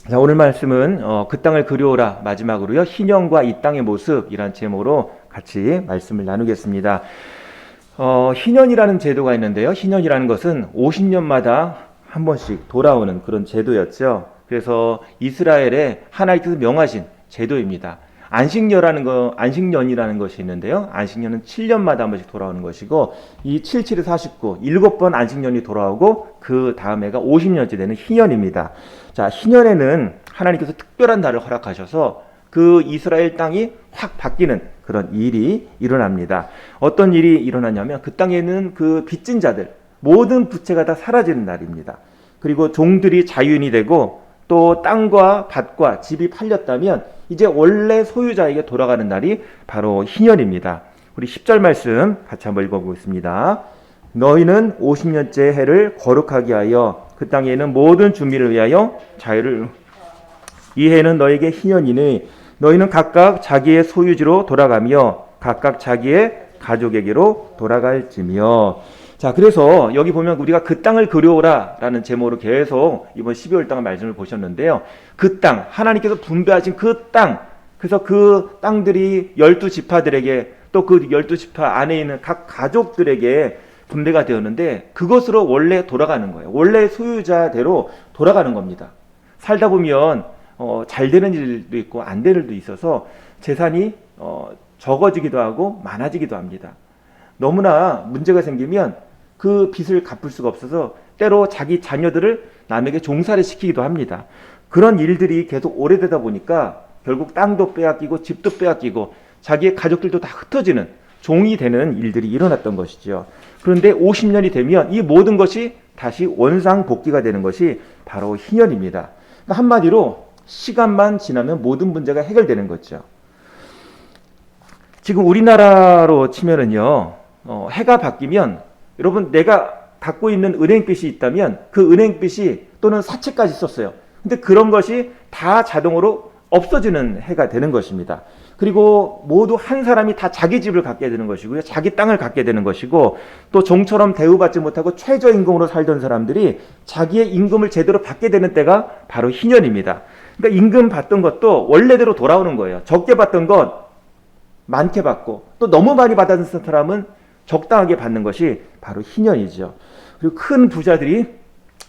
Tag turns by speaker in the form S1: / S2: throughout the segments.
S1: 자, 오늘 말씀은 그 땅을 그리워라 마지막으로요. 희년과 이 땅의 모습이란 제목으로 같이 말씀을 나누겠습니다. 희년이라는 제도가 있는데요. 희년이라는 것은 50년마다 한 번씩 돌아오는 그런 제도였죠. 그래서 이스라엘의 하나님께서 명하신 제도입니다. 안식년이라는 것이 있는데요. 안식년은 7년마다 한 번씩 돌아오는 것이고, 이 7, 7에 49, 7번 안식년이 돌아오고, 그 다음 해가 50년째 되는 희년입니다. 자, 희년에는 하나님께서 특별한 날을 허락하셔서 그 이스라엘 땅이 확 바뀌는 그런 일이 일어납니다. 어떤 일이 일어나냐면, 그 땅에는 그 빚진 자들, 모든 부채가 다 사라지는 날입니다. 그리고 종들이 자유인이 되고, 또 땅과 밭과 집이 팔렸다면 이제 원래 소유자에게 돌아가는 날이 바로 희년입니다. 우리 10절 말씀 같이 한번 읽어보겠습니다. 너희는 50년째 해를 거룩하게 하여 그 땅에 있는 모든 주민을 위하여 자유를, 이 해는 너에게 희년이니 너희는 각각 자기의 소유지로 돌아가며 각각 자기의 가족에게로 돌아갈지며. 자, 그래서 여기 보면 우리가 그 땅을 그리워라 라는 제목으로 계속 이번 12월 달 말씀을 보셨는데요. 그 땅, 하나님께서 분배하신 그 땅, 그래서 그 땅들이 12지파들에게 또 그 12지파 안에 있는 각 가족들에게 분배가 되었는데, 그것으로 원래 돌아가는 거예요. 원래 소유자대로 돌아가는 겁니다. 살다 보면 잘 되는 일도 있고 안 되는 일도 있어서 재산이 적어지기도 하고 많아지기도 합니다. 너무나 문제가 생기면 그 빚을 갚을 수가 없어서 때로 자기 자녀들을 남에게 종살이 시키기도 합니다. 그런 일들이 계속 오래되다 보니까 결국 땅도 빼앗기고 집도 빼앗기고 자기의 가족들도 다 흩어지는 종이 되는 일들이 일어났던 것이죠. 그런데 50년이 되면 이 모든 것이 다시 원상복귀가 되는 것이 바로 희년입니다. 그러니까 한마디로 시간만 지나면 모든 문제가 해결되는 거죠. 지금 우리나라로 치면은요, 해가 바뀌면 여러분, 내가 갖고 있는 은행빚이 있다면 그 은행빚이 또는 사채까지 썼어요. 근데 그런 것이 다 자동으로 없어지는 해가 되는 것입니다. 그리고 모두 한 사람이 다 자기 집을 갖게 되는 것이고요. 자기 땅을 갖게 되는 것이고, 또 종처럼 대우받지 못하고 최저임금으로 살던 사람들이 자기의 임금을 제대로 받게 되는 때가 바로 희년입니다. 그러니까 임금 받던 것도 원래대로 돌아오는 거예요. 적게 받던 것 많게 받고, 또 너무 많이 받았던 사람은 적당하게 받는 것이 바로 희년이죠. 그리고 큰 부자들이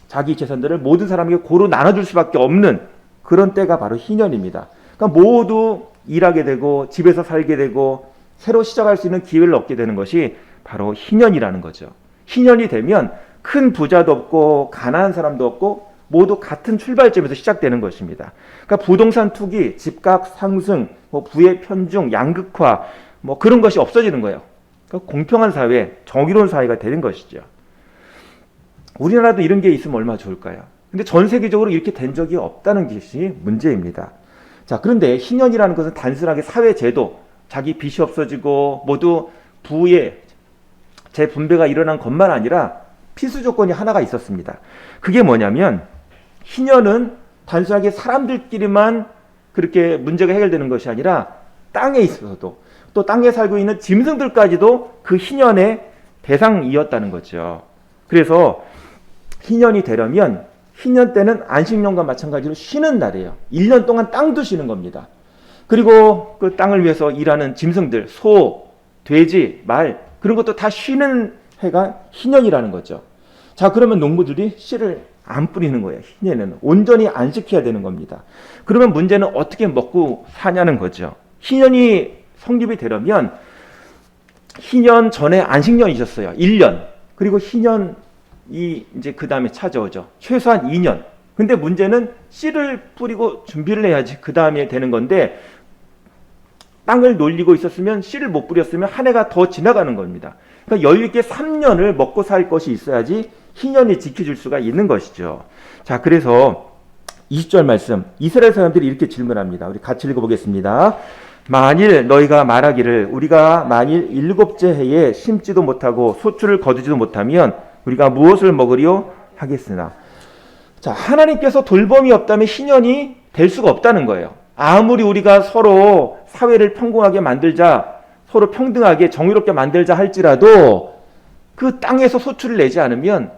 S1: 자기 재산들을 모든 사람에게 고루 나눠줄 수밖에 없는 그런 때가 바로 희년입니다. 그러니까 모두 일하게 되고 집에서 살게 되고 새로 시작할 수 있는 기회를 얻게 되는 것이 바로 희년이라는 거죠. 희년이 되면 큰 부자도 없고 가난한 사람도 없고 모두 같은 출발점에서 시작되는 것입니다. 그러니까 부동산 투기, 집값 상승, 부의 편중, 양극화, 그런 것이 없어지는 거예요. 그러니까 공평한 사회, 정의로운 사회가 되는 것이죠. 우리나라도 이런 게 있으면 얼마나 좋을까요? 근데 전 세계적으로 이렇게 된 적이 없다는 것이 문제입니다. 자, 그런데 희년이라는 것은 단순하게 사회 제도, 자기 빚이 없어지고 모두 부의 재분배가 일어난 것만 아니라 필수 조건이 하나가 있었습니다. 그게 뭐냐면, 희년은 단순하게 사람들끼리만 그렇게 문제가 해결되는 것이 아니라 땅에 있어서도, 또 땅에 살고 있는 짐승들까지도 그 희년의 대상이었다는 거죠. 그래서 희년이 되려면 희년 때는 안식년과 마찬가지로 쉬는 날이에요. 1년 동안 땅도 쉬는 겁니다. 그리고 그 땅을 위해서 일하는 짐승들, 소, 돼지, 말, 그런 것도 다 쉬는 해가 희년이라는 거죠. 자, 그러면 농부들이 씨를 안 뿌리는 거예요. 희년에는 온전히 안식해야 되는 겁니다. 그러면 문제는 어떻게 먹고 사냐는 거죠. 희년이 성립이 되려면 희년 전에 안식년이셨어요. 1년. 그리고 희년이 이제 그 다음에 찾아오죠. 최소한 2년. 근데 문제는 씨를 뿌리고 준비를 해야지 그 다음에 되는 건데, 땅을 놀리고 있었으면 씨를 못 뿌렸으면 한 해가 더 지나가는 겁니다. 그러니까 여유 있게 3년을 먹고 살 것이 있어야지 희년이 지켜질 수가 있는 것이죠. 자, 그래서 20절 말씀, 이스라엘 사람들이 이렇게 질문합니다. 우리 같이 읽어보겠습니다. 만일 너희가 말하기를 우리가 만일 7째 해에 심지도 못하고 소출을 거두지도 못하면 우리가 무엇을 먹으리요 하겠으나. 자, 하나님께서 돌봄이 없다면 희년이 될 수가 없다는 거예요. 아무리 우리가 서로 사회를 평등하게 만들자, 서로 평등하게 정의롭게 만들자 할지라도 그 땅에서 소출을 내지 않으면,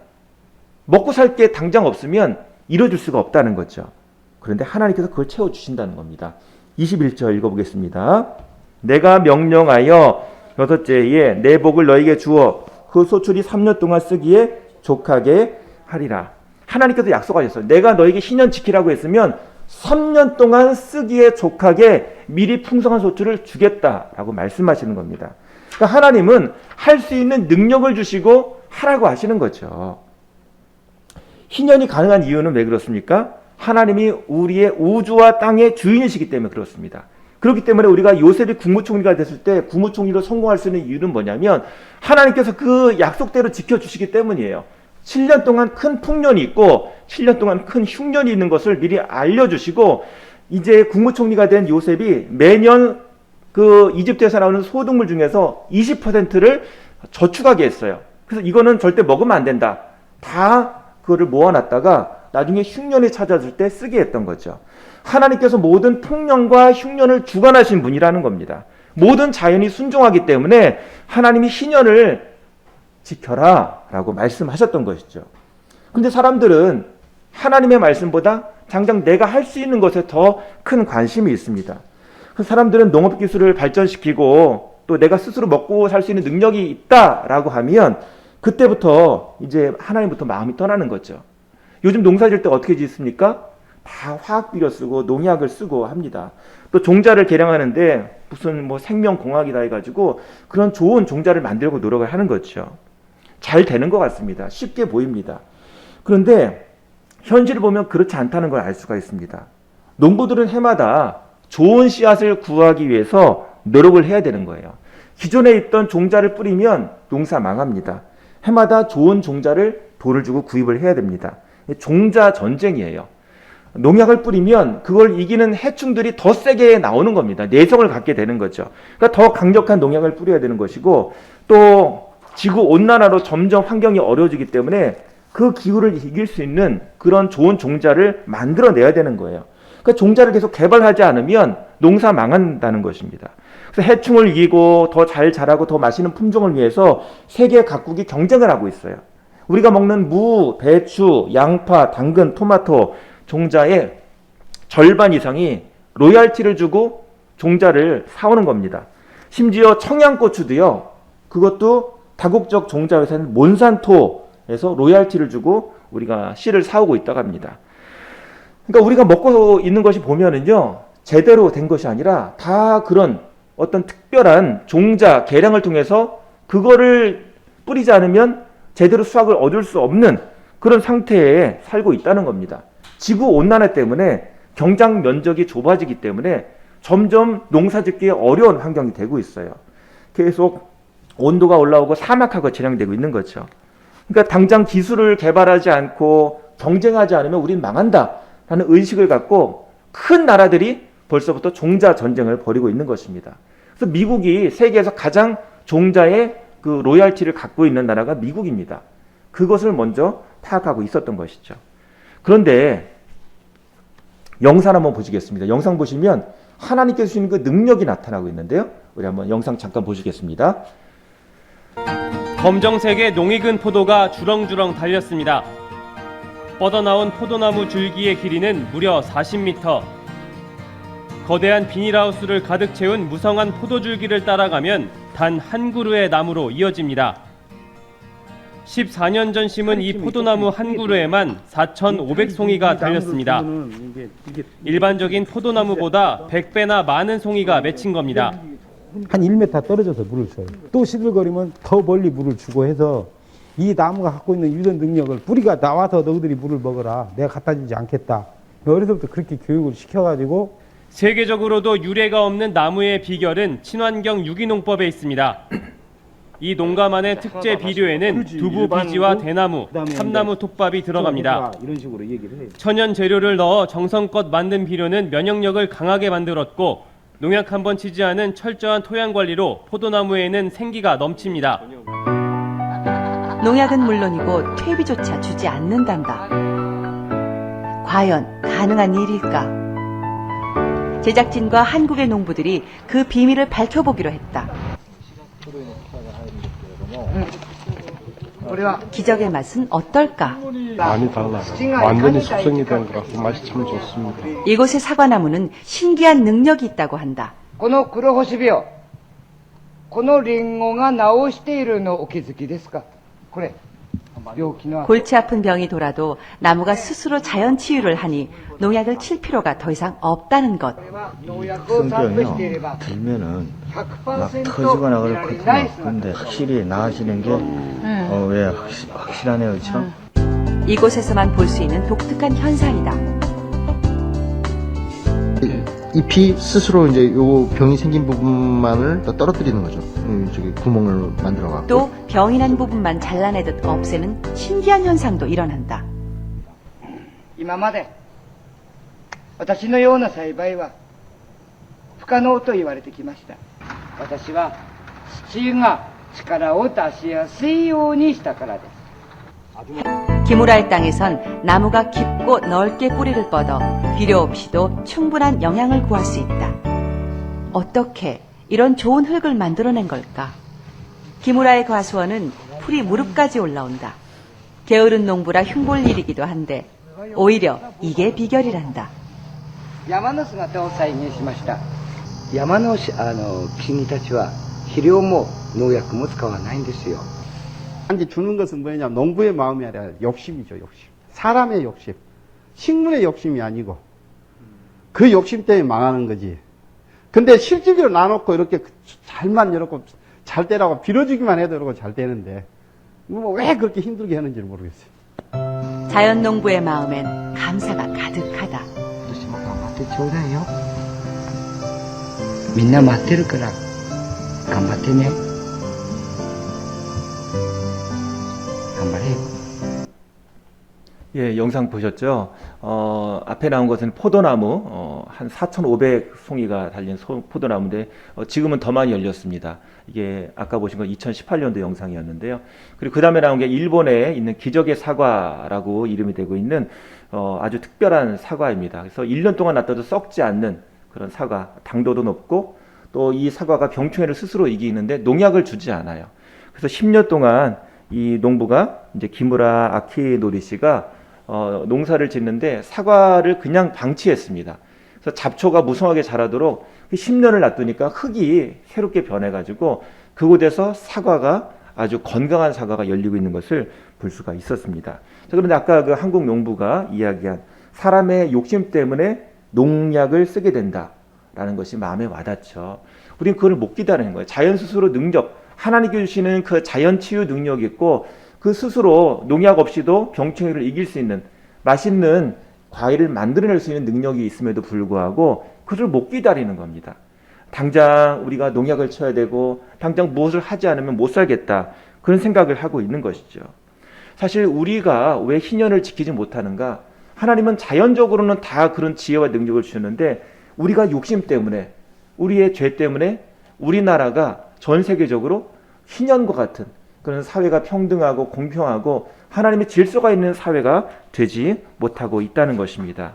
S1: 먹고 살 게 당장 없으면 이뤄줄 수가 없다는 거죠. 그런데 하나님께서 그걸 채워주신다는 겁니다. 21절 읽어보겠습니다. 내가 명령하여 여섯째에 내 복을 너에게 주어 그 소출이 3년 동안 쓰기에 족하게 하리라. 하나님께서 약속하셨어요. 내가 너에게 희년 지키라고 했으면 3년 동안 쓰기에 족하게 미리 풍성한 소출을 주겠다라고 말씀하시는 겁니다. 그러니까 하나님은 할 수 있는 능력을 주시고 하라고 하시는 거죠. 희년이 가능한 이유는 왜 그렇습니까? 하나님이 우리의 우주와 땅의 주인이시기 때문에 그렇습니다. 그렇기 때문에 우리가 요셉이 국무총리가 됐을 때 국무총리로 성공할 수 있는 이유는 뭐냐면 하나님께서 그 약속대로 지켜주시기 때문이에요. 7년 동안 큰 풍년이 있고 7년 동안 큰 흉년이 있는 것을 미리 알려주시고 이제 국무총리가 된 요셉이 매년 그 이집트에서 나오는 소득물 중에서 20%를 저축하게 했어요. 그래서 이거는 절대 먹으면 안 된다. 다 그거를 모아놨다가 나중에 흉년이 찾아줄 때 쓰게 했던 거죠. 하나님께서 모든 풍년과 흉년을 주관하신 분이라는 겁니다. 모든 자연이 순종하기 때문에 하나님이 희년을 지켜라 라고 말씀하셨던 것이죠. 근데 사람들은 하나님의 말씀보다 당장 내가 할 수 있는 것에 더 큰 관심이 있습니다. 그 사람들은 농업기술을 발전시키고 또 내가 스스로 먹고 살 수 있는 능력이 있다라고 하면 그때부터 이제 하나님부터 마음이 떠나는 거죠. 요즘 농사 지을 때 어떻게 짓습니까? 다 화학비료 쓰고 농약을 쓰고 합니다. 또 종자를 개량하는데 무슨 뭐 생명공학이다 해가지고 그런 좋은 종자를 만들고 노력을 하는 거죠. 잘 되는 것 같습니다. 쉽게 보입니다. 그런데 현실을 보면 그렇지 않다는 걸 알 수가 있습니다. 농부들은 해마다 좋은 씨앗을 구하기 위해서 노력을 해야 되는 거예요. 기존에 있던 종자를 뿌리면 농사 망합니다. 해마다 좋은 종자를 돈을 주고 구입을 해야 됩니다. 종자 전쟁이에요. 농약을 뿌리면 그걸 이기는 해충들이 더 세게 나오는 겁니다. 내성을 갖게 되는 거죠. 그러니까 더 강력한 농약을 뿌려야 되는 것이고 또 지구 온난화로 점점 환경이 어려워지기 때문에 그 기후를 이길 수 있는 그런 좋은 종자를 만들어내야 되는 거예요. 그러니까 종자를 계속 개발하지 않으면 농사 망한다는 것입니다. 그래서 해충을 이기고 더 잘 자라고 더 맛있는 품종을 위해서 세계 각국이 경쟁을 하고 있어요. 우리가 먹는 무, 배추, 양파, 당근, 토마토 종자의 절반 이상이 로얄티를 주고 종자를 사오는 겁니다. 심지어 청양고추도요. 그것도 다국적 종자 회사인 몬산토에서 로얄티를 주고 우리가 씨를 사오고 있다고 합니다. 그러니까 우리가 먹고 있는 것이 보면은요. 제대로 된 것이 아니라 다 그런 어떤 특별한 종자 개량을 통해서 그거를 뿌리지 않으면 제대로 수확을 얻을 수 없는 그런 상태에 살고 있다는 겁니다. 지구온난화 때문에 경작 면적이 좁아지기 때문에 점점 농사짓기 어려운 환경이 되고 있어요. 계속 온도가 올라오고 사막화가 진행되고 있는 거죠. 그러니까 당장 기술을 개발하지 않고 경쟁하지 않으면 우린 망한다라는 의식을 갖고 큰 나라들이 벌써부터 종자 전쟁을 벌이고 있는 것입니다. 그래서 미국이 세계에서 가장 종자의 그 로얄티를 갖고 있는 나라가 미국입니다. 그것을 먼저 파악하고 있었던 것이죠. 그런데 영상 한번 보시겠습니다. 영상 보시면 하나님께서 주시는 그 능력이 나타나고 있는데요. 우리 한번 영상 잠깐 보시겠습니다.
S2: 검정색의 농익은 포도가 주렁주렁 달렸습니다. 뻗어나온 포도나무 줄기의 길이는 무려 40m. 거대한 비닐하우스를 가득 채운 무성한 포도줄기를 따라가면 단 한 그루의 나무로 이어집니다. 14년 전 심은 이 포도나무 한 그루에만 4,500송이가 달렸습니다. 일반적인 포도나무보다 100배나 많은 송이가 맺힌 겁니다.
S3: 한 1m 떨어져서 물을 줘요. 또 시들거리면 더 멀리 물을 주고 해서 이 나무가 갖고 있는 유전 능력을 뿌리가 나와서 너희들이 물을 먹어라. 내가 갖다 주지 않겠다. 어려서부터 그렇게 교육을 시켜가지고
S2: 세계적으로도 유례가 없는 나무의 비결은 친환경 유기농법에 있습니다. 이 농가만의 특제 비료에는 두부 비지와 대나무, 참나무 톱밥이 들어갑니다.
S3: 이런 식으로 얘기를 해요.
S2: 천연 재료를 넣어 정성껏 만든 비료는 면역력을 강하게 만들었고 농약 한번 치지 않은 철저한 토양 관리로 포도나무에는 생기가 넘칩니다.
S4: 농약은 물론이고 퇴비조차 주지 않는단다. 과연 가능한 일일까? 제작진과 한국의 농부들이 그 비밀을 밝혀보기로 했다. 기적의 맛은 어떨까?
S5: 많이 달라요. 완전히 숙성이 된 거라서 맛이 참 좋습니다.
S4: 이곳의 사과나무는 신기한 능력이 있다고 한다.
S6: この黒星病、このリンゴが治しているのお気づきですか？これ、病気の後
S4: 골치 아픈 병이 돌아도 나무가 스스로 자연 치유를 하니 농약을 칠 필요가 더 이상 없다는 것.
S6: これは農薬を散布していれ
S7: 성병이요
S6: ば
S7: 들면은 막
S6: 100%
S7: 터지거나 그럴
S6: なり
S7: 것도
S6: ないです
S7: 근데 확실히 나아지는 게 왜 확실하네요, 그렇죠?
S4: 이곳에서만 볼 수 있는 독특한 현상이다.
S8: 잎이 스스로 이제 요 병이 생긴 부분만을 더 떨어뜨리는 거죠. 저기 구멍을 만들어 갖고.
S4: 또 병이 난 부분만 잘라내듯 없애는 신기한 현상도 일어난다.
S6: 今まで私のような栽培は不可能と言われてきました。私は土が力を出しやすいようにしたからです。
S4: 기무라의 땅에선 나무가 깊고 넓게 뿌리를 뻗어 비료 없이도 충분한 영양을 구할 수 있다. 어떻게 이런 좋은 흙을 만들어낸 걸까? 기무라의 과수원은 풀이 무릎까지 올라온다. 게으른 농부라 흉볼 일이기도 한데 오히려 이게 비결이란다.
S6: 山の姿を再現しました。山の木たちは肥料も農薬も使わないんですよ。
S9: 한테 주는 것은 뭐냐면 농부의 마음이 아니라 욕심이죠, 욕심. 사람의 욕심. 식물의 욕심이 아니고 그 욕심 때문에 망하는 거지. 근데 실질적으로 나놓고 이렇게 잘만 이렇게 잘 되라고 빌어주기만 해도 이러고 잘 되는데 뭐 왜 그렇게 힘들게 하는지 모르겠어요.
S4: 자연 농부의 마음엔 감사가 가득하다.
S6: 今年も頑張ってちょうだいよ。みんな待ってるから頑張ってね。頑張れよ。
S1: 예, 영상 보셨죠? 앞에 나온 것은 포도나무, 한 4,500송이가 달린 포도나무인데, 지금은 더 많이 열렸습니다. 이게 아까 보신 건 2018년도 영상이었는데요. 그리고 그 다음에 나온 게 일본에 있는 기적의 사과라고 이름이 되고 있는, 아주 특별한 사과입니다. 그래서 1년 동안 놔둬도 썩지 않는 그런 사과, 당도도 높고, 또 이 사과가 병충해를 스스로 이기는데 농약을 주지 않아요. 그래서 10년 동안 이 농부가 이제 기무라 아키노리 씨가 농사를 짓는데 사과를 그냥 방치했습니다. 그래서 잡초가 무성하게 자라도록 10년을 놔두니까 흙이 새롭게 변해가지고 그곳에서 사과가 아주 건강한 사과가 열리고 있는 것을 볼 수가 있었습니다. 자, 그런데 아까 그 한국 농부가 이야기한 사람의 욕심 때문에 농약을 쓰게 된다라는 것이 마음에 와닿죠. 우리는 그걸 못 기다리는 거예요. 자연 스스로 능력, 하나님께 주시는 그 자연 치유 능력이 있고 그 스스로 농약 없이도 병충해를 이길 수 있는 맛있는 과일을 만들어낼 수 있는 능력이 있음에도 불구하고 그를 못 기다리는 겁니다. 당장 우리가 농약을 쳐야 되고 당장 무엇을 하지 않으면 못 살겠다 그런 생각을 하고 있는 것이죠. 사실 우리가 왜 희년을 지키지 못하는가? 하나님은 자연적으로는 다 그런 지혜와 능력을 주셨는데 우리가 욕심 때문에 우리의 죄 때문에 우리나라가 전 세계적으로 희년과 같은 그런 사회가 평등하고 공평하고 하나님의 질서가 있는 사회가 되지 못하고 있다는 것입니다.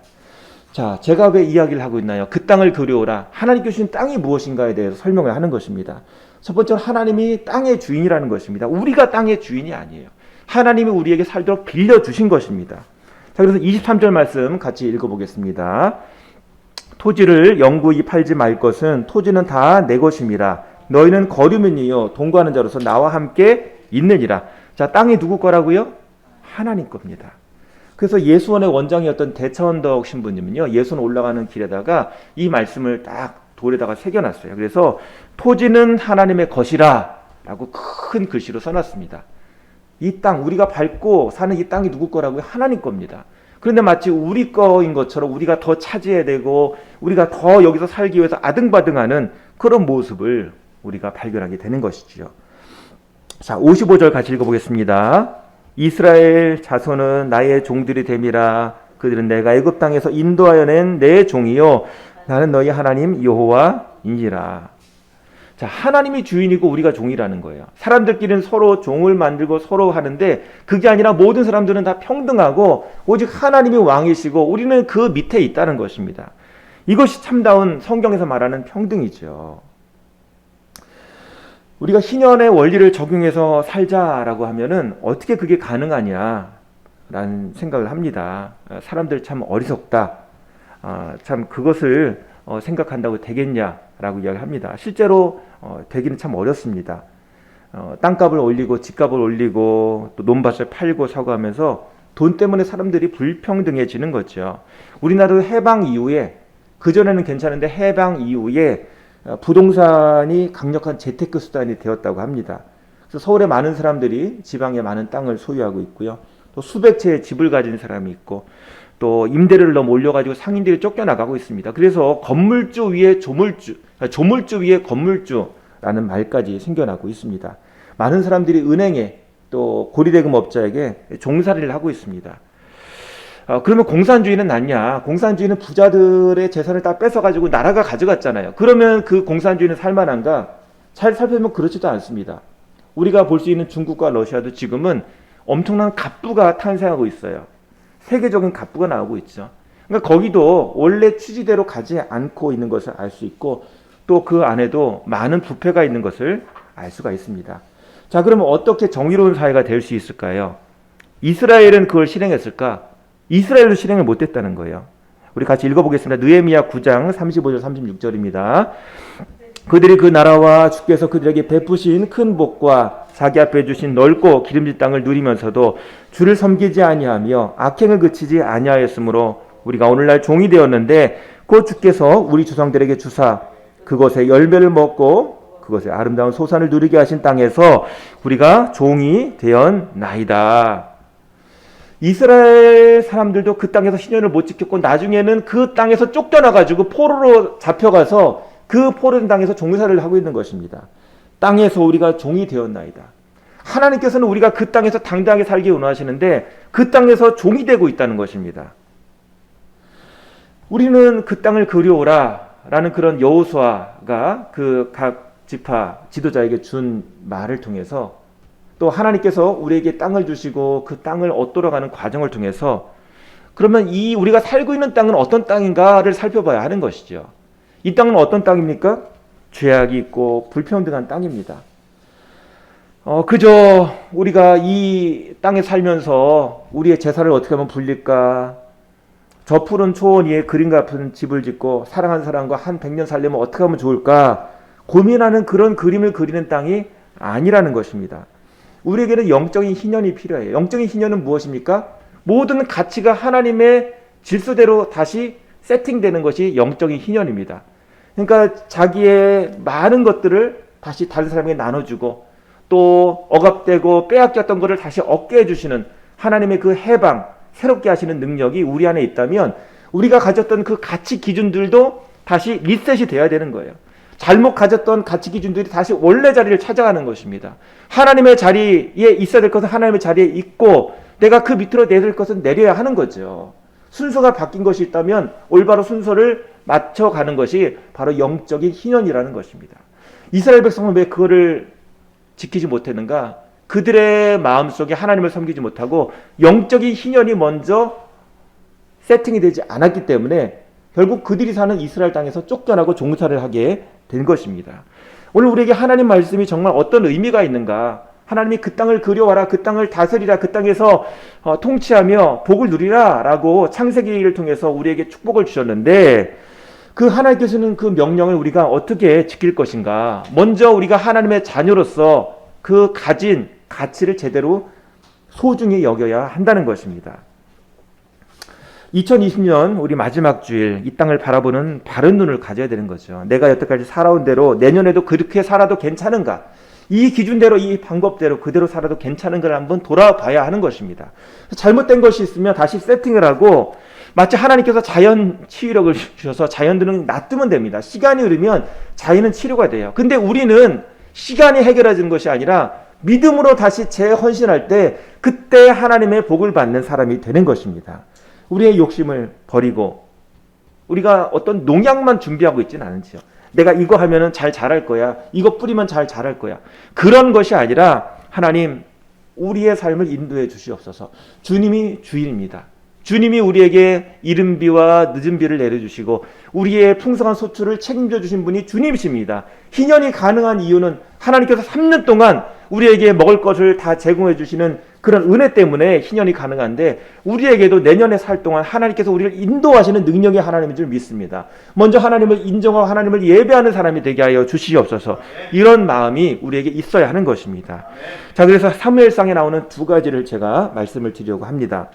S1: 자, 제가 왜 이야기를 하고 있나요? 그 땅을 그리워라. 하나님께 주신 땅이 무엇인가에 대해서 설명을 하는 것입니다. 첫 번째는 하나님이 땅의 주인이라는 것입니다. 우리가 땅의 주인이 아니에요. 하나님이 우리에게 살도록 빌려주신 것입니다. 자, 그래서 23절 말씀 같이 읽어보겠습니다. 토지를 영구히 팔지 말 것은 토지는 다 내 것임이라. 너희는 거류민이요 동거하는 자로서 나와 함께 있느니라. 자, 땅이 누구 거라고요? 하나님 겁니다. 그래서 예수원의 원장이었던 대차원덕 신부님은요, 예수원 올라가는 길에다가 이 말씀을 딱 돌에다가 새겨놨어요. 그래서 토지는 하나님의 것이라 라고 큰 글씨로 써놨습니다. 이 땅, 우리가 밟고 사는 이 땅이 누구 거라고요? 하나님 겁니다. 그런데 마치 우리 거인 것처럼 우리가 더 차지해야 되고 우리가 더 여기서 살기 위해서 아등바등하는 그런 모습을 우리가 발견하게 되는 것이지요. 자, 55절 같이 읽어보겠습니다. 이스라엘 자손은 나의 종들이 됨이라. 그들은 내가 애굽 땅에서 인도하여 낸 내 종이요 나는 너희 하나님 여호와이니라. 자, 하나님이 주인이고 우리가 종이라는 거예요. 사람들끼리는 서로 종을 만들고 서로 하는데 그게 아니라 모든 사람들은 다 평등하고 오직 하나님이 왕이시고 우리는 그 밑에 있다는 것입니다. 이것이 참다운 성경에서 말하는 평등이죠. 우리가 희년의 원리를 적용해서 살자라고 하면은 어떻게 그게 가능하냐라는 생각을 합니다. 사람들 참 어리석다. 참 그것을 생각한다고 되겠냐라고 이야기합니다. 실제로 되기는 참 어렵습니다. 땅값을 올리고 집값을 올리고 또 논밭을 팔고 사고 하면서 돈 때문에 사람들이 불평등해지는 거죠. 우리나라도 해방 이후에, 그전에는 괜찮은데 해방 이후에 부동산이 강력한 재테크 수단이 되었다고 합니다. 그래서 서울에 많은 사람들이 지방에 많은 땅을 소유하고 있고요. 또 수백 채의 집을 가진 사람이 있고 또 임대료를 너무 올려가지고 상인들이 쫓겨나가고 있습니다. 그래서 건물주 위에 조물주, 조물주 위에 건물주라는 말까지 생겨나고 있습니다. 많은 사람들이 은행에 또 고리대금업자에게 종살이를 하고 있습니다. 그러면 공산주의는 낫냐? 공산주의는 부자들의 재산을 다 뺏어가지고 나라가 가져갔잖아요. 그러면 그 공산주의는 살만한가? 잘 살펴보면 그렇지도 않습니다. 우리가 볼 수 있는 중국과 러시아도 지금은 엄청난 갑부가 탄생하고 있어요. 세계적인 갑부가 나오고 있죠. 그러니까 거기도 원래 취지대로 가지 않고 있는 것을 알 수 있고 또 그 안에도 많은 부패가 있는 것을 알 수가 있습니다. 자, 그러면 어떻게 정의로운 사회가 될 수 있을까요? 이스라엘은 그걸 실행했을까? 이스라엘도 실행을 못했다는 거예요. 우리 같이 읽어보겠습니다. 느헤미야 9장 35절 36절입니다. 그들이 그 나라와 주께서 그들에게 베푸신 큰 복과 자기 앞에 주신 넓고 기름진 땅을 누리면서도 주를 섬기지 아니하며 악행을 그치지 아니하였으므로 우리가 오늘날 종이 되었는데 곧 주께서 우리 조상들에게 주사 그것의 열매를 먹고 그것의 아름다운 소산을 누리게 하신 땅에서 우리가 종이 되었나이다. 이스라엘 사람들도 그 땅에서 신년을 못 지켰고 나중에는 그 땅에서 쫓겨나가지고 포로로 잡혀가서 그 포로된 땅에서 종살이를 하고 있는 것입니다. 땅에서 우리가 종이 되었나이다. 하나님께서는 우리가 그 땅에서 당당하게 살기 원하시는데 그 땅에서 종이 되고 있다는 것입니다. 우리는 그 땅을 그리워라 라는 그런 여호수아가 그 각 지파 지도자에게 준 말을 통해서 또 하나님께서 우리에게 땅을 주시고 그 땅을 얻도록 하는 과정을 통해서 그러면 이 우리가 살고 있는 땅은 어떤 땅인가를 살펴봐야 하는 것이죠. 이 땅은 어떤 땅입니까? 죄악이 있고 불평등한 땅입니다. 그저 우리가 이 땅에 살면서 우리의 재산을 어떻게 하면 불릴까? 저 푸른 초원 위에 그림 같은 집을 짓고 사랑하는 사람과 한 100년 살려면 어떻게 하면 좋을까? 고민하는 그런 그림을 그리는 땅이 아니라는 것입니다. 우리에게는 영적인 희년이 필요해요. 영적인 희년은 무엇입니까? 모든 가치가 하나님의 질서대로 다시 세팅되는 것이 영적인 희년입니다. 그러니까 자기의 많은 것들을 다시 다른 사람에게 나눠주고 또 억압되고 빼앗겼던 것을 다시 얻게 해주시는 하나님의 그 해방, 새롭게 하시는 능력이 우리 안에 있다면 우리가 가졌던 그 가치 기준들도 다시 리셋이 돼야 되는 거예요. 잘못 가졌던 가치 기준들이 다시 원래 자리를 찾아가는 것입니다. 하나님의 자리에 있어야 될 것은 하나님의 자리에 있고 내가 그 밑으로 내릴 것은 내려야 하는 거죠. 순서가 바뀐 것이 있다면 올바로 순서를 맞춰가는 것이 바로 영적인 희년이라는 것입니다. 이스라엘 백성은 왜 그거를 지키지 못했는가? 그들의 마음속에 하나님을 섬기지 못하고 영적인 희년이 먼저 세팅이 되지 않았기 때문에 결국 그들이 사는 이스라엘 땅에서 쫓겨나고 종살이를 하게 된 것입니다. 오늘 우리에게 하나님 말씀이 정말 어떤 의미가 있는가? 하나님이 그 땅을 그려와라, 그 땅을 다스리라, 그 땅에서 통치하며 복을 누리라 라고 창세기를 통해서 우리에게 축복을 주셨는데 그 하나님께서는 그 명령을 우리가 어떻게 지킬 것인가? 먼저 우리가 하나님의 자녀로서 그 가진 가치를 제대로 소중히 여겨야 한다는 것입니다. 2020년 우리 마지막 주일 이 땅을 바라보는 바른 눈을 가져야 되는 거죠. 내가 여태까지 살아온 대로 내년에도 그렇게 살아도 괜찮은가? 이 기준대로 이 방법대로 그대로 살아도 괜찮은가를 한번 돌아봐야 하는 것입니다. 잘못된 것이 있으면 다시 세팅을 하고 마치 하나님께서 자연 치유력을 주셔서 자연들은 놔두면 됩니다. 시간이 흐르면 자연은 치료가 돼요. 근데 우리는 시간이 해결해주는 것이 아니라 믿음으로 다시 재헌신할 때 그때 하나님의 복을 받는 사람이 되는 것입니다. 우리의 욕심을 버리고 우리가 어떤 농약만 준비하고 있지는 않지요. 내가 이거 하면은 잘 자랄 거야. 이거 뿌리면 잘 자랄 거야. 그런 것이 아니라 하나님 우리의 삶을 인도해 주시옵소서. 주님이 주인입니다. 주님이 우리에게 이른 비와 늦은 비를 내려주시고 우리의 풍성한 소출을 책임져 주신 분이 주님이십니다. 희년이 가능한 이유는 하나님께서 3년 동안 우리에게 먹을 것을 다 제공해 주시는 그런 은혜 때문에 희년이 가능한데, 우리에게도 내년에 살 동안 하나님께서 우리를 인도하시는 능력의 하나님인 줄 믿습니다. 먼저 하나님을 인정하고 하나님을 예배하는 사람이 되게 하여 주시옵소서. 이런 마음이 우리에게 있어야 하는 것입니다. 자, 그래서 사무엘상에 나오는 두 가지를 제가 말씀을 드리려고 합니다.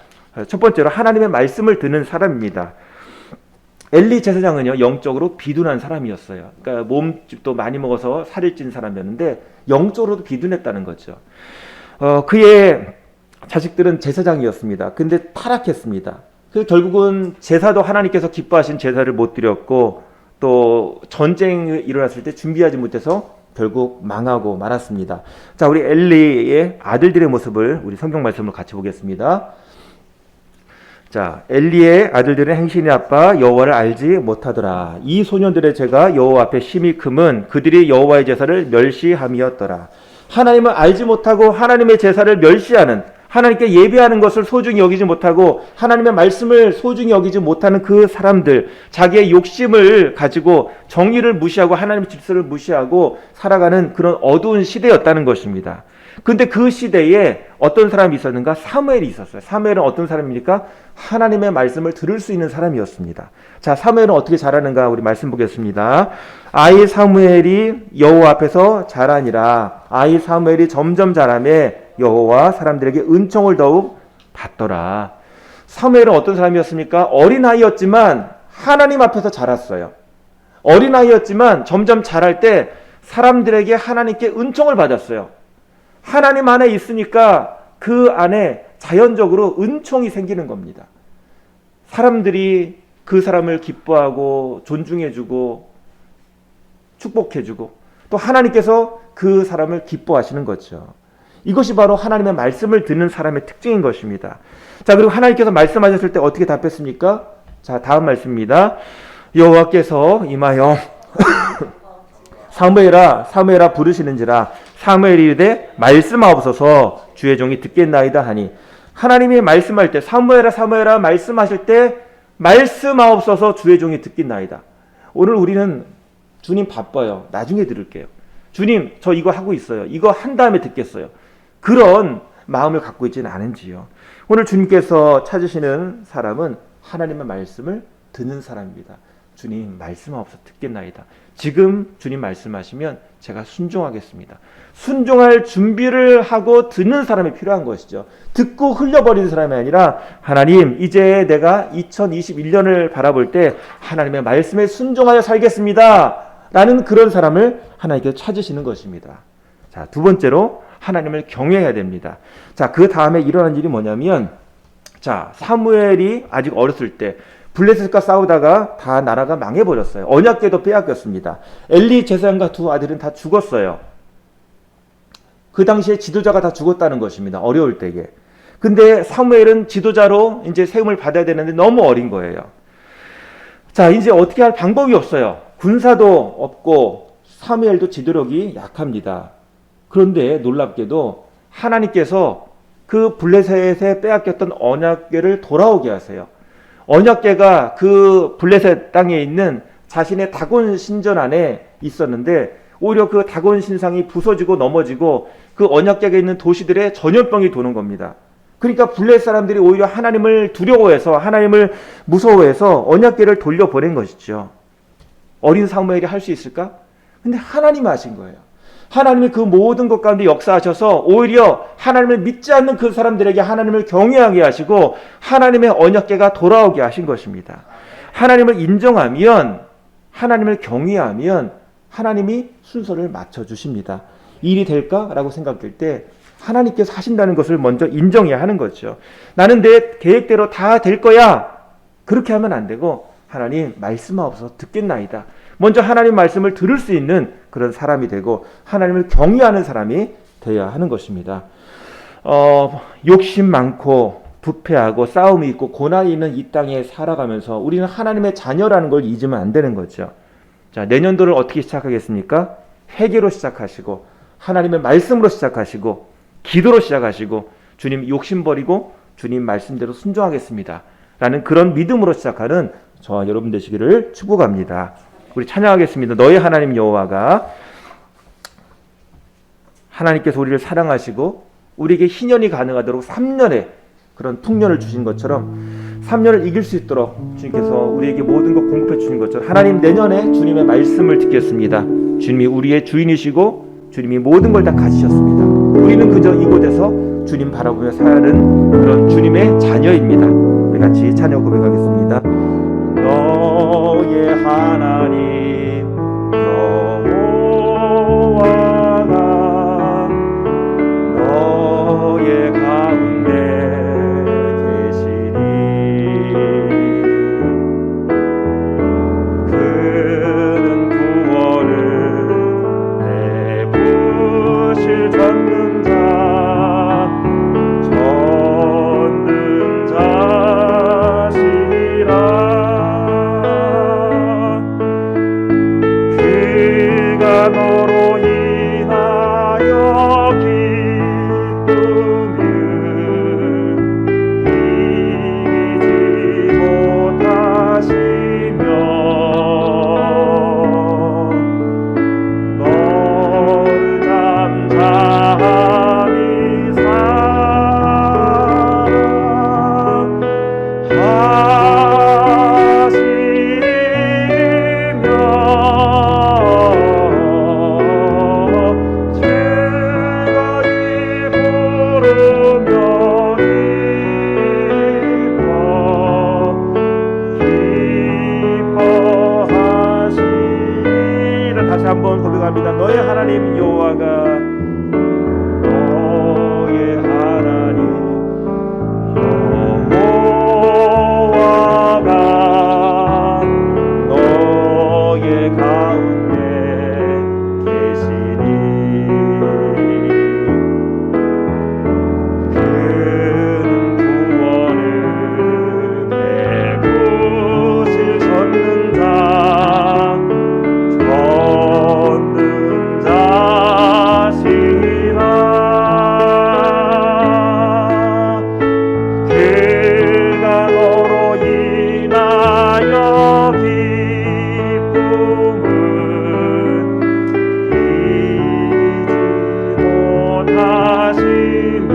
S1: 첫 번째로 하나님의 말씀을 듣는 사람입니다. 엘리 제사장은요, 영적으로 비둔한 사람이었어요. 그러니까 몸집도 많이 먹어서 살이 찐 사람이었는데 영적으로도 비둔했다는 거죠. 그의 자식들은 제사장이었습니다. 근데 타락했습니다. 그래서 결국은 제사도 하나님께서 기뻐하신 제사를 못 드렸고, 또 전쟁이 일어났을 때 준비하지 못해서 결국 망하고 말았습니다. 자, 우리 엘리의 아들들의 모습을 우리 성경 말씀으로 같이 보겠습니다. 자, 엘리의 아들들은 행신의 아빠 여호와를 알지 못하더라. 이 소년들의 죄가 여호와 앞에 심히 금은 그들이 여호와의 제사를 멸시함이었더라. 하나님을 알지 못하고 하나님의 제사를 멸시하는, 하나님께 예배하는 것을 소중히 여기지 못하고 하나님의 말씀을 소중히 여기지 못하는 그 사람들, 자기의 욕심을 가지고 정의를 무시하고 하나님의 질서를 무시하고 살아가는 그런 어두운 시대였다는 것입니다. 근데 그 시대에 어떤 사람이 있었는가? 사무엘이 있었어요. 사무엘은 어떤 사람입니까? 하나님의 말씀을 들을 수 있는 사람이었습니다. 자, 사무엘은 어떻게 자라는가? 우리 말씀 보겠습니다. 아이 사무엘이 여호와 앞에서 자라니라. 아이 사무엘이 점점 자라매 여호와 사람들에게 은총을 더욱 받더라. 사무엘은 어떤 사람이었습니까? 어린아이였지만 하나님 앞에서 자랐어요. 어린아이였지만 점점 자랄 때 사람들에게 하나님께 은총을 받았어요. 하나님 안에 있으니까 그 안에 자연적으로 은총이 생기는 겁니다. 사람들이 그 사람을 기뻐하고 존중해주고 축복해주고 또 하나님께서 그 사람을 기뻐하시는 거죠. 이것이 바로 하나님의 말씀을 듣는 사람의 특징인 것입니다. 자, 그리고 하나님께서 말씀하셨을 때 어떻게 답했습니까? 자, 다음 말씀입니다. 여호와께서 임하여 사무엘아 사무엘아 부르시는지라. 사무엘이 이르되 말씀하옵소서 주의 종이 듣겠나이다 하니, 하나님이 말씀할 때 사무엘아 사무엘아 말씀하실 때 말씀하옵소서 주의 종이 듣겠나이다. 오늘 우리는 주님 바빠요, 나중에 들을게요, 주님 저 이거 하고 있어요, 이거 한 다음에 듣겠어요, 그런 마음을 갖고 있지는 않은지요. 오늘 주님께서 찾으시는 사람은 하나님의 말씀을 듣는 사람입니다. 주님 말씀하옵소서 듣겠나이다. 지금 주님 말씀하시면 제가 순종하겠습니다. 순종할 준비를 하고 듣는 사람이 필요한 것이죠. 듣고 흘려버리는 사람이 아니라, 하나님 이제 내가 2021년을 바라볼 때 하나님의 말씀에 순종하여 살겠습니다 라는 그런 사람을 하나님께서 찾으시는 것입니다. 자, 두 번째로 하나님을 경외해야 됩니다. 자, 그 다음에 일어난 일이 뭐냐면, 자, 사무엘이 아직 어렸을 때 블레셋과 싸우다가 다 나라가 망해버렸어요. 언약궤도 빼앗겼습니다. 엘리 제사장과 두 아들은 다 죽었어요. 그 당시에 지도자가 다 죽었다는 것입니다. 어려울 때에. 근데 사무엘은 지도자로 이제 세움을 받아야 되는데 너무 어린 거예요. 자, 이제 어떻게 할 방법이 없어요. 군사도 없고 사무엘도 지도력이 약합니다. 그런데 놀랍게도 하나님께서 그 블레셋에 빼앗겼던 언약궤를 돌아오게 하세요. 언약궤가 그 블레셋 땅에 있는 자신의 다곤 신전 안에 있었는데, 오히려 그 다곤 신상이 부서지고 넘어지고 그 언약궤가 있는 도시들의 전염병이 도는 겁니다. 그러니까 블레셋 사람들이 오히려 하나님을 두려워해서, 하나님을 무서워해서 언약궤를 돌려보낸 것이죠. 어린 사무엘이 할 수 있을까? 근데 하나님이 하신 거예요. 하나님이 그 모든 것 가운데 역사하셔서 오히려 하나님을 믿지 않는 그 사람들에게 하나님을 경외하게 하시고 하나님의 언약궤가 돌아오게 하신 것입니다. 하나님을 인정하면, 하나님을 경외하면 하나님이 순서를 맞춰주십니다. 일이 될까라고 생각될 때 하나님께서 하신다는 것을 먼저 인정해야 하는 거죠. 나는 내 계획대로 다 될 거야, 그렇게 하면 안 되고, 하나님 말씀하옵소서 듣겠나이다. 먼저 하나님 말씀을 들을 수 있는 그런 사람이 되고 하나님을 경외하는 사람이 되어야 하는 것입니다. 욕심 많고 부패하고 싸움이 있고 고난이 있는 이 땅에 살아가면서 우리는 하나님의 자녀라는 걸 잊으면 안 되는 거죠. 자, 내년도를 어떻게 시작하겠습니까? 회개로 시작하시고 하나님의 말씀으로 시작하시고 기도로 시작하시고, 주님 욕심 버리고 주님 말씀대로 순종하겠습니다 라는 그런 믿음으로 시작하는 저와 여러분 되시기를 축복합니다. 우리 찬양하겠습니다. 너의 하나님 여호와가. 하나님께서 우리를 사랑하시고 우리에게 희년이 가능하도록 3년의 그런 풍년을 주신 것처럼 3년을 이길 수 있도록 주님께서 우리에게 모든 것 공급해 주신 것처럼 하나님 내년에 주님의 말씀을 듣겠습니다. 주님이 우리의 주인이시고 주님이 모든 걸 다 가지셨습니다. 우리는 그저 이곳에서 주님 바라보며 사는 그런 주님의 자녀입니다. 우리 같이 찬양 고백하겠습니다. 너의 하나님 여호와가 너의 가운데 계시니 그는 구원을 베푸실 그가 너로 인하여 기쁨을 이기지 못하시며 너를 잠잠히 다시 한번 고백합니다. 너의 하나님 여호와가 너의 하나님 여호와가 너의 가운데 계시니 그는 구원을 베푸실 전능자 그가 너로 인하여 기쁨을 이기지 못하시며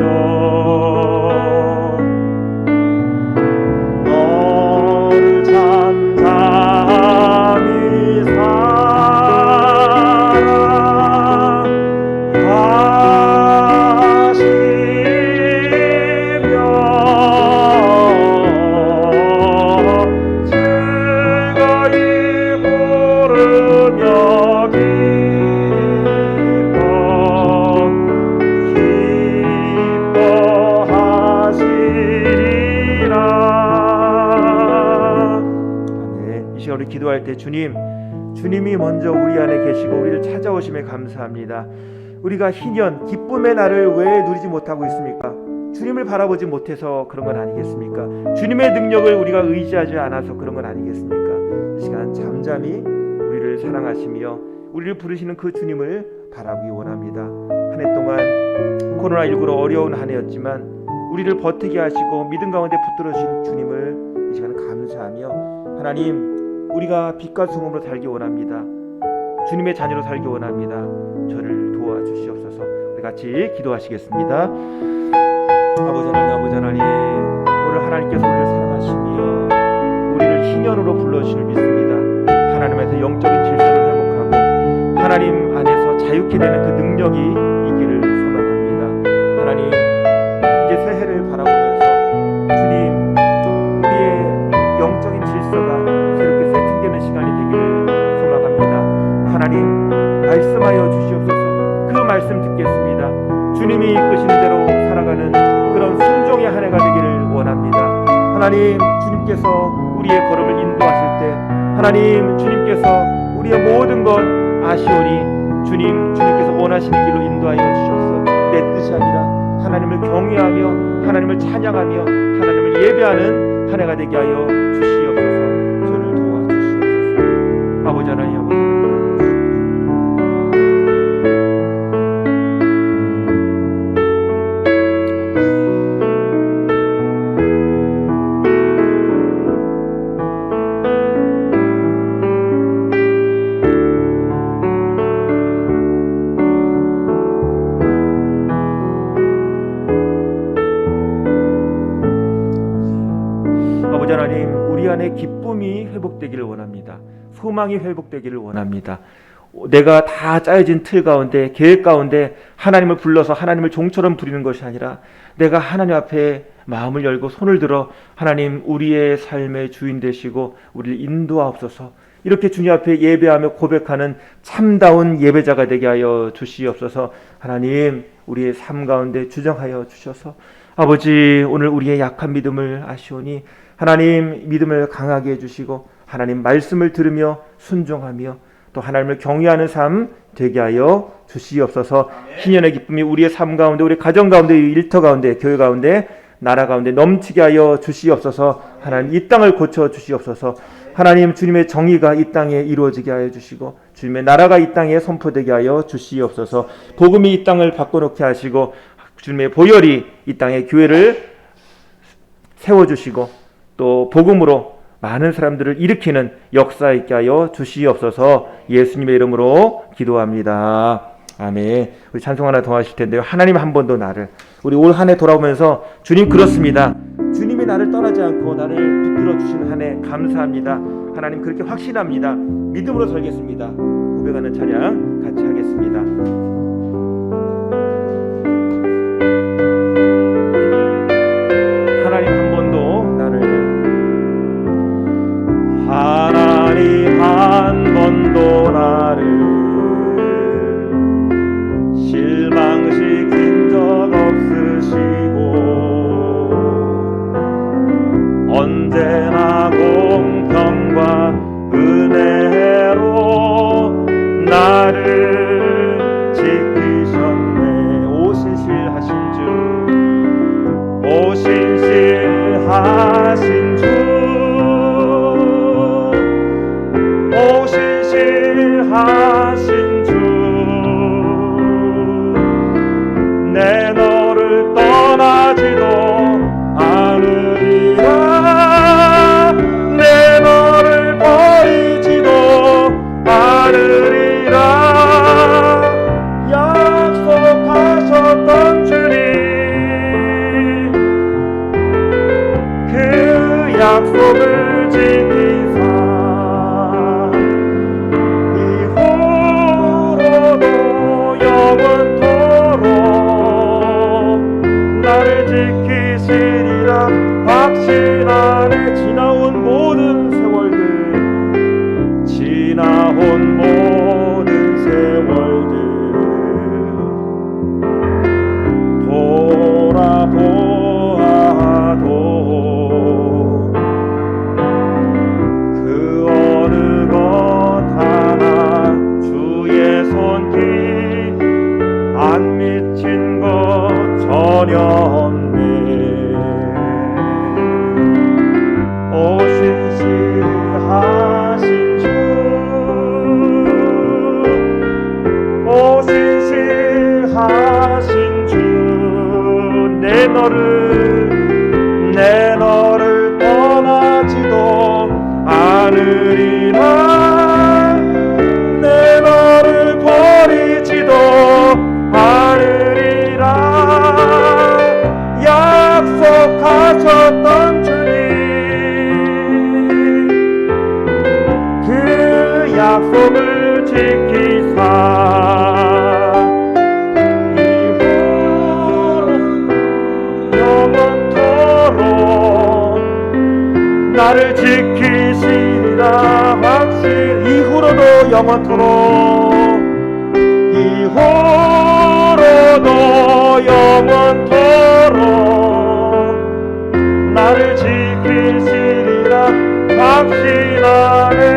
S1: 너를 잠잠히 우리 기도할 때 주님이 먼저 우리 안에 계시고 우리를 찾아오심에 감사합니다. 우리가 희년 기쁨의 날을 왜 누리지 못하고 있습니까? 주님을 바라보지 못해서 그런 건 아니겠습니까? 주님의 능력을 우리가 의지하지 않아서 그런 건 아니겠습니까? 이 시간 잠잠히 우리를 사랑하시며 우리를 부르시는 그 주님을 바라보기 원합니다. 한 해 동안 코로나19로 어려운 한 해였지만 우리를 버티게 하시고 믿음 가운데 붙들어주신 주님을 이 시간 감사하며 하나님 우리가 빛과 소금으로 살기 원합니다. 주님의 자녀로 살기 원합니다. 저를 도와주시옵소서. 우리 같이 기도하시겠습니다. 아버지 하나님 오늘 하나님께서 우리를 사랑하시며 우리를 희년으로 불러주시는 믿습니다. 하나님 안에서 영적인 질서를 회복하고 하나님 안에서 자유케 되는 그 능력이 있기를 소망합니다. 하나님 이제 새해를 바라보면서 주님 우리의 영적인 질서가 새롭게 세팅되는 시간이 되기를 소망합니다. 하나님 말씀하여 주시옵소서. 그 말씀 듣겠습니다. 주님이 이끄시는 대로 살아가는 그런 순종의 한 해가 되기를 원합니다. 하나님 주님께서 우리의 걸음을 인도하실 때 하나님 주님께서 우리의 모든 것 아시오니 주님께서 원하시는 길로 인도하여 주시옵소서. 내 뜻이 아니라 하나님을 경외하며 하나님을 찬양하며 하나님을 예배하는 한 해가 되게 하여 주시옵소서. 저를 도와주시옵소서. 아버지 하나님 회복되기를 원합니다. 소망이 회복되기를 원합니다. 내가 다 짜여진 틀 가운데, 계획 가운데 하나님을 불러서 하나님을 종처럼 부리는 것이 아니라 내가 하나님 앞에 마음을 열고 손을 들어 하나님 우리의 삶의 주인 되시고 우리를 인도하옵소서, 이렇게 주님 앞에 예배하며 고백하는 참다운 예배자가 되게 하여 주시옵소서. 하나님 우리의 삶 가운데 주정하여 주셔서 아버지 오늘 우리의 약한 믿음을 아시오니 하나님 믿음을 강하게 해주시고 하나님 말씀을 들으며 순종하며 또 하나님을 경외하는 삶 되게 하여 주시옵소서. 희년의 기쁨이 우리의 삶 가운데, 우리 가정 가운데, 일터 가운데, 교회 가운데, 나라 가운데 넘치게 하여 주시옵소서. 하나님 이 땅을 고쳐 주시옵소서. 하나님 주님의 정의가 이 땅에 이루어지게 하여 주시고 주님의 나라가 이 땅에 선포되게 하여 주시옵소서. 복음이 이 땅을 바꿔놓게 하시고 주님의 보혈이 이 땅에 교회를 세워주시고 또 복음으로 많은 사람들을 일으키는 역사 있게 하여 주시옵소서. 예수님의 이름으로 기도합니다. 아멘. 우리 찬송 하나 더 하실 텐데요. 하나님 한 번도 나를, 우리 올 한 해 돌아오면서 주님 그렇습니다. 주님이 나를 떠나지 않고 나를 붙들어 주신 한 해 감사합니다. 하나님 그렇게 확신합니다. 믿음으로 살겠습니다. 고백하는 찬양 같이 하겠습니다. 하나님 한 번도 나를, 하나님 한 번도 나를 실망시킨 적 없으시고 언제나 공평과 은혜로 나를 지키셨네. 오 신실하신 주, 오 신실하신 주, 오 신실하신 주, 내 너를 떠나지도 않으리라, 내 너를 버리지도 않으리라. 약속하셨던 주님, 그 약속을 지키사 이후로도 영원토록 나를 지키시리라 확신하네. 지나온 모든 세월들, 지나온 모든 세월들 돌아보아도 그 어느 것 하나 주의 손길 안 미친 것 전혀 없네. 오 신실하신 주, 오 신실하신 주, 내 너를 떠나지도 않으리라, 내 너를 버리지도 않으리라. 약속하셨던 주님, 그 약속을 지키사 이후로 영원토록 나를 지키시리라 확신. 이후로도 영원토록, 이후로도 영원토록 나를 지키시리라 확신하네.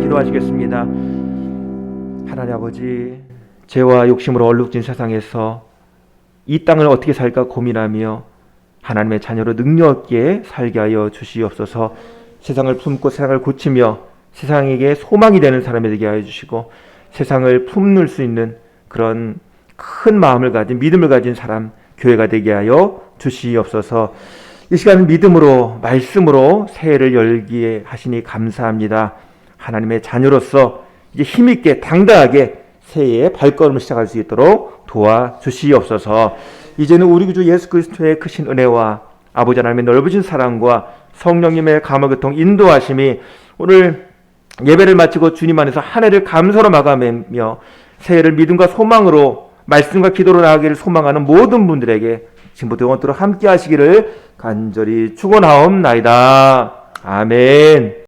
S1: 기도하시겠습니다. 하나님 아버지, 죄와 욕심으로 얼룩진 세상에서 이 땅을 어떻게 살까 고민하며 하나님의 자녀로 능력 있게 살게 하여 주시옵소서. 세상을 품고 세상을 고치며 세상에게 소망이 되는 사람이 되게 하여 주시고 세상을 품을 수 있는 그런 큰 마음을 가진, 믿음을 가진 사람, 교회가 되게 하여 주시옵소서. 이 시간 믿음으로, 말씀으로 새해를 열기에 하시니 감사합니다. 하나님의 자녀로서 이제 힘있게 당당하게 새해의 발걸음을 시작할 수 있도록 도와주시옵소서. 이제는 우리 구주 예수 그리스도의 크신 은혜와 아버지 하나님의 넓으신 사랑과 성령님의 감화교통 인도하심이 오늘 예배를 마치고 주님 안에서 한 해를 감사로 마감하며 새해를 믿음과 소망으로 말씀과 기도로 나가기를 소망하는 모든 분들에게 지금부터 영원토록 함께 하시기를 간절히 축원하옵나이다. 아멘.